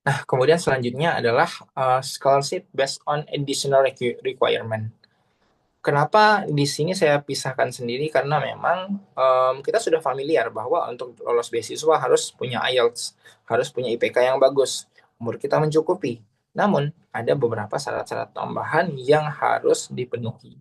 Nah, kemudian selanjutnya adalah scholarship based on additional requirement. Kenapa di sini saya pisahkan sendiri? Karena memang kita sudah familiar bahwa untuk lolos beasiswa harus punya IELTS, harus punya IPK yang bagus, umur kita mencukupi. Namun, ada beberapa syarat-syarat tambahan yang harus dipenuhi.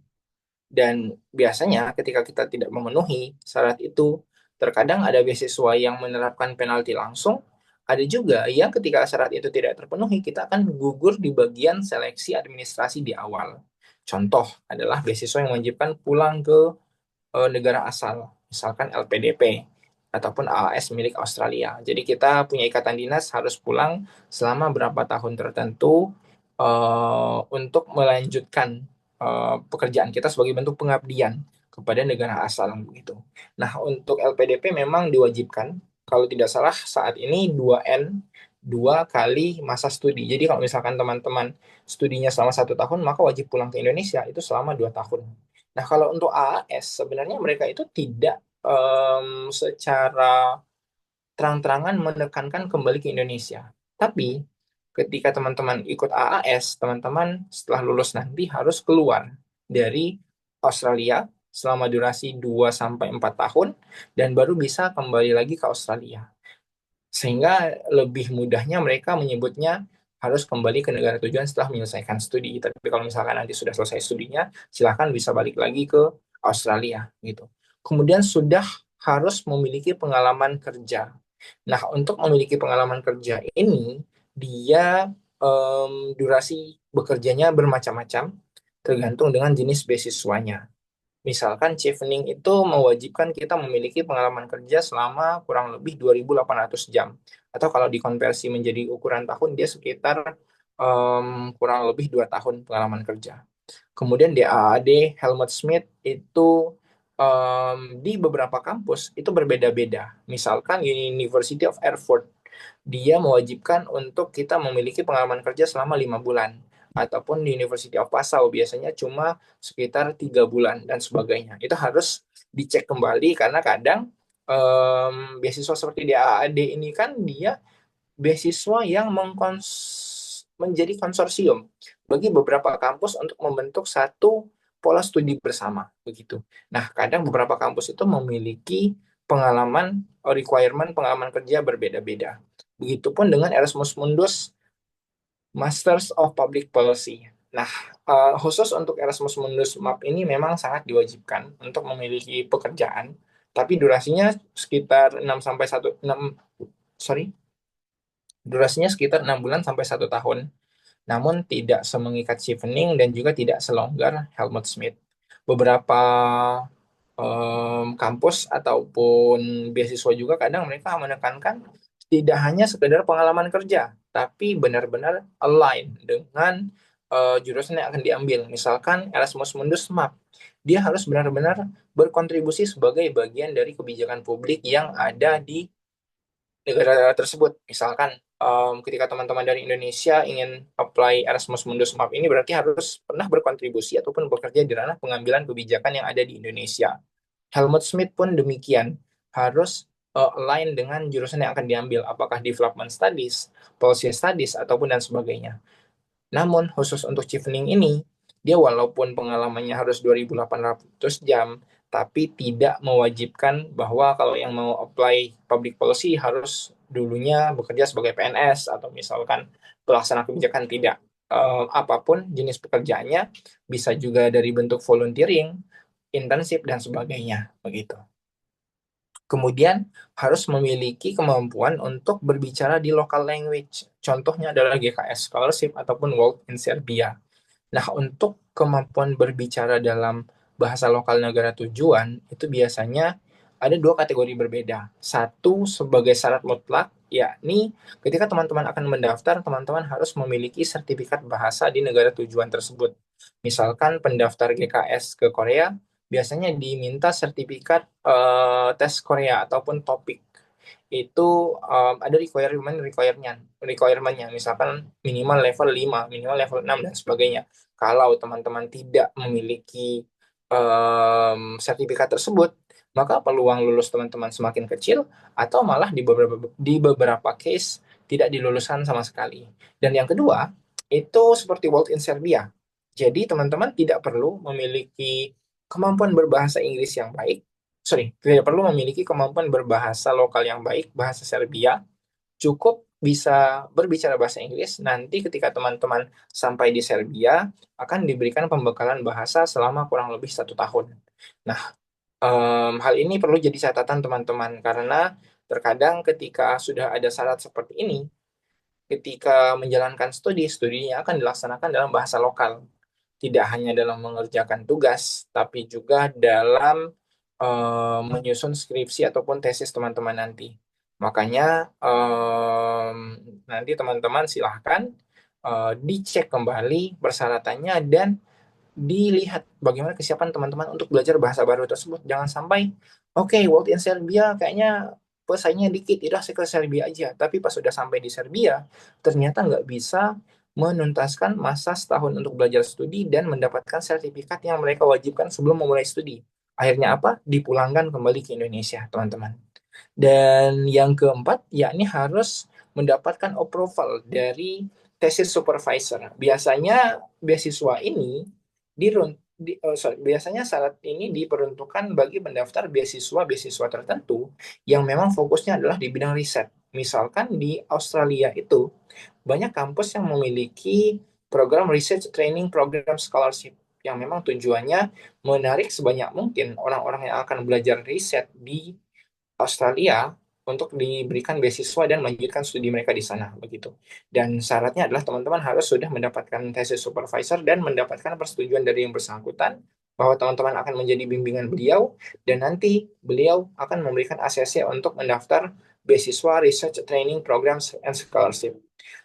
Dan biasanya ketika kita tidak memenuhi syarat itu, terkadang ada beasiswa yang menerapkan penalti langsung, ada juga yang ketika syarat itu tidak terpenuhi, kita akan gugur di bagian seleksi administrasi di awal. Contoh adalah beasiswa yang mewajibkan pulang ke negara asal, misalkan LPDP ataupun AAS milik Australia. Jadi kita punya ikatan dinas harus pulang selama berapa tahun tertentu untuk melanjutkan pekerjaan kita sebagai bentuk pengabdian kepada negara asal begitu. Nah, untuk LPDP memang diwajibkan kalau tidak salah saat ini 2N 2 kali masa studi. Jadi kalau misalkan teman-teman studinya selama 1 tahun, maka wajib pulang ke Indonesia itu selama 2 tahun. Nah, kalau untuk AAS, sebenarnya mereka itu tidak secara terang-terangan menekankan kembali ke Indonesia. Tapi, ketika teman-teman ikut AAS, teman-teman setelah lulus nanti harus keluar dari Australia selama durasi 2 sampai 4 tahun, dan baru bisa kembali lagi ke Australia. Sehingga lebih mudahnya mereka menyebutnya harus kembali ke negara tujuan setelah menyelesaikan studi. Tapi kalau misalkan nanti sudah selesai studinya, silakan bisa balik lagi ke Australia gitu. Kemudian sudah harus memiliki pengalaman kerja. Nah, untuk memiliki pengalaman kerja ini, dia durasi bekerjanya bermacam-macam, tergantung dengan jenis beasiswanya. Misalkan chevening itu mewajibkan kita memiliki pengalaman kerja selama kurang lebih 2.800 jam. Atau kalau dikonversi menjadi ukuran tahun, dia sekitar kurang lebih 2 tahun pengalaman kerja. Kemudian di AAD Helmut Schmidt itu di beberapa kampus itu berbeda-beda. Misalkan University of Erfurt, dia mewajibkan untuk kita memiliki pengalaman kerja selama 5 bulan. Ataupun di University of Passau biasanya cuma sekitar 3 bulan dan sebagainya. Itu harus dicek kembali karena kadang beasiswa seperti di AAD ini kan dia beasiswa yang menjadi konsorsium bagi beberapa kampus untuk membentuk satu pola studi bersama begitu. Nah, kadang beberapa kampus itu memiliki pengalaman requirement pengalaman kerja berbeda-beda. Begitupun dengan Erasmus Mundus Masters of Public Policy. Nah, khusus untuk Erasmus Mundus MAP ini memang sangat diwajibkan untuk memiliki pekerjaan, tapi durasinya sekitar 6 sampai 1 6 sorry, durasinya sekitar 6 bulan sampai 1 tahun. Namun tidak semengikat Chevening dan juga tidak selonggar Helmut Schmidt. Beberapa kampus ataupun beasiswa juga kadang mereka menekankan tidak hanya sekedar pengalaman kerja, tapi benar-benar align dengan jurusan yang akan diambil. Misalkan Erasmus Mundus MAP, dia harus benar-benar berkontribusi sebagai bagian dari kebijakan publik yang ada di negara tersebut. Misalkan ketika teman-teman dari Indonesia ingin apply Erasmus Mundus MAP ini berarti harus pernah berkontribusi ataupun bekerja di ranah pengambilan kebijakan yang ada di Indonesia. Helmut Schmidt pun demikian, harus align dengan jurusan yang akan diambil, apakah development studies, policy studies, ataupun dan sebagainya. Namun khusus untuk chevening ini, dia walaupun pengalamannya harus 2.800 jam, tapi tidak mewajibkan bahwa kalau yang mau apply public policy harus dulunya bekerja sebagai PNS atau misalkan pelaksana kebijakan tidak. Apapun jenis pekerjaannya, bisa juga dari bentuk volunteering, internship, dan sebagainya. Begitu. Kemudian harus memiliki kemampuan untuk berbicara di local language. Contohnya adalah GKS Scholarship ataupun World in Serbia. Nah, untuk kemampuan berbicara dalam bahasa lokal negara tujuan, itu biasanya ada dua kategori berbeda. Satu sebagai syarat mutlak, yakni ketika teman-teman akan mendaftar, teman-teman harus memiliki sertifikat bahasa di negara tujuan tersebut. Misalkan pendaftar GKS ke Korea, biasanya diminta sertifikat tes Korea ataupun topik itu ada requirementnya misalkan minimal level 5 minimal level 6 dan sebagainya. Kalau teman-teman tidak memiliki sertifikat tersebut, maka peluang lulus teman-teman semakin kecil atau malah di beberapa case tidak diluluskan sama sekali. Dan yang kedua, itu seperti World in Serbia. Jadi teman-teman tidak perlu memiliki kemampuan berbahasa Inggris yang baik, sorry, tidak perlu memiliki kemampuan berbahasa lokal yang baik, bahasa Serbia, cukup bisa berbicara bahasa Inggris. Nanti ketika teman-teman sampai di Serbia, akan diberikan pembekalan bahasa selama kurang lebih 1 tahun. Nah, hal ini perlu jadi catatan teman-teman, karena terkadang ketika sudah ada syarat seperti ini, ketika menjalankan studi, studinya akan dilaksanakan dalam bahasa lokal. Tidak hanya dalam mengerjakan tugas, tapi juga dalam menyusun skripsi ataupun tesis teman-teman nanti. Makanya nanti teman-teman silahkan dicek kembali persyaratannya dan dilihat bagaimana kesiapan teman-teman untuk belajar bahasa baru tersebut. Jangan sampai, oke, World in Serbia kayaknya pesaingnya dikit, udah saya ke Serbia aja. Tapi pas sudah sampai di Serbia, ternyata nggak bisa menuntaskan masa setahun untuk belajar studi dan mendapatkan sertifikat yang mereka wajibkan sebelum memulai studi. Akhirnya apa? Dipulangkan kembali ke Indonesia, teman-teman. Dan yang keempat, yakni harus mendapatkan approval dari tesis supervisor. Biasanya beasiswa ini biasanya syarat ini diperuntukkan bagi pendaftar beasiswa-beasiswa tertentu yang memang fokusnya adalah di bidang riset. Misalkan di Australia itu banyak kampus yang memiliki program Research Training Program Scholarship yang memang tujuannya menarik sebanyak mungkin orang-orang yang akan belajar riset di Australia untuk diberikan beasiswa dan melanjutkan studi mereka di sana begitu. Dan syaratnya adalah teman-teman harus sudah mendapatkan tesis supervisor dan mendapatkan persetujuan dari yang bersangkutan bahwa teman-teman akan menjadi bimbingan beliau dan nanti beliau akan memberikan ACC untuk mendaftar beasiswa Research Training Programs and Scholarship.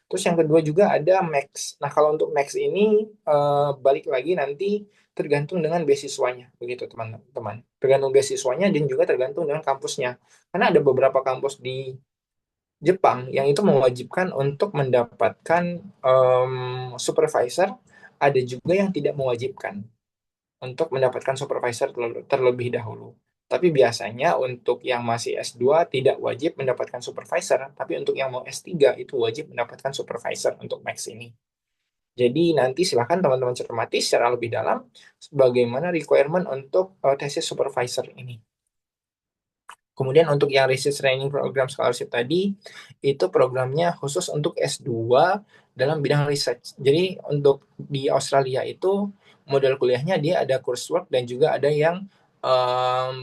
Terus yang kedua juga ada Max. Nah, kalau untuk Max ini balik lagi nanti tergantung dengan beasiswanya, begitu teman-teman. Tergantung beasiswanya dan juga tergantung dengan kampusnya. Karena ada beberapa kampus di Jepang yang itu mewajibkan untuk mendapatkan supervisor, ada juga yang tidak mewajibkan untuk mendapatkan supervisor terlebih dahulu. Tapi biasanya untuk yang masih S2 tidak wajib mendapatkan supervisor, tapi untuk yang mau S3 itu wajib mendapatkan supervisor untuk Max ini. Jadi nanti silakan teman-teman cermati secara lebih dalam bagaimana requirement untuk tesis supervisor ini. Kemudian untuk yang Research Training Program Scholarship tadi, itu programnya khusus untuk S2 dalam bidang research. Jadi untuk di Australia itu model kuliahnya dia ada coursework dan juga ada yang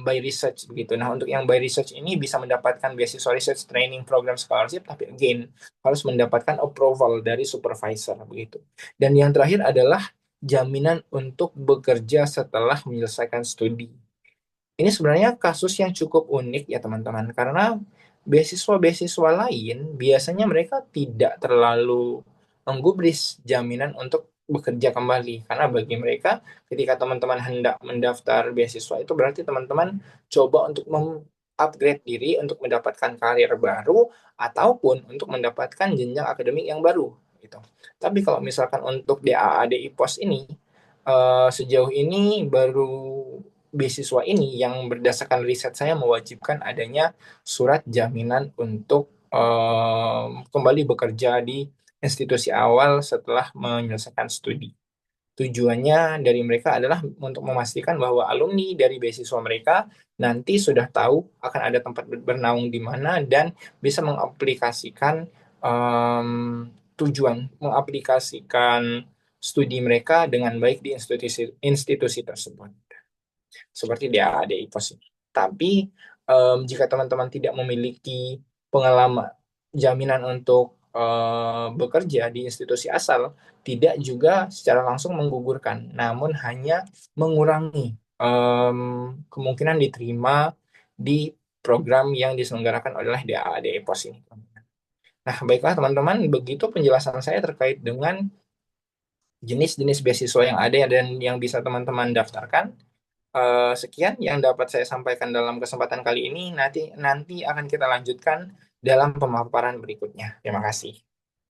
by research begitu. Nah untuk yang by research ini bisa mendapatkan beasiswa Research Training Program Scholarship, tapi again harus mendapatkan approval dari supervisor begitu. Dan yang terakhir adalah jaminan untuk bekerja setelah menyelesaikan studi. Ini sebenarnya kasus yang cukup unik ya teman-teman, karena beasiswa-beasiswa lain biasanya mereka tidak terlalu menggubris jaminan untuk bekerja kembali. Karena bagi mereka ketika teman-teman hendak mendaftar beasiswa itu berarti teman-teman coba untuk upgrade diri untuk mendapatkan karir baru ataupun untuk mendapatkan jenjang akademik yang baru gitu. Tapi kalau misalkan untuk DAADI POS ini sejauh ini baru beasiswa ini yang berdasarkan riset saya mewajibkan adanya surat jaminan untuk kembali bekerja di institusi awal setelah menyelesaikan studi. Tujuannya dari mereka adalah untuk memastikan bahwa alumni dari beasiswa mereka nanti sudah tahu akan ada tempat bernaung di mana dan bisa mengaplikasikan mengaplikasikan studi mereka dengan baik di institusi tersebut seperti di AAD IPOS ini. Tapi jika teman-teman tidak memiliki pengalaman jaminan untuk bekerja di institusi asal, tidak juga secara langsung menggugurkan, namun hanya mengurangi kemungkinan diterima di program yang diselenggarakan oleh DAAD IPOS ini. Nah, baiklah teman-teman, begitu penjelasan saya terkait dengan jenis-jenis beasiswa yang ada dan yang bisa teman-teman daftarkan. Sekian yang dapat saya sampaikan dalam kesempatan kali ini. Nanti akan kita lanjutkan dalam pemaparan berikutnya. Terima kasih.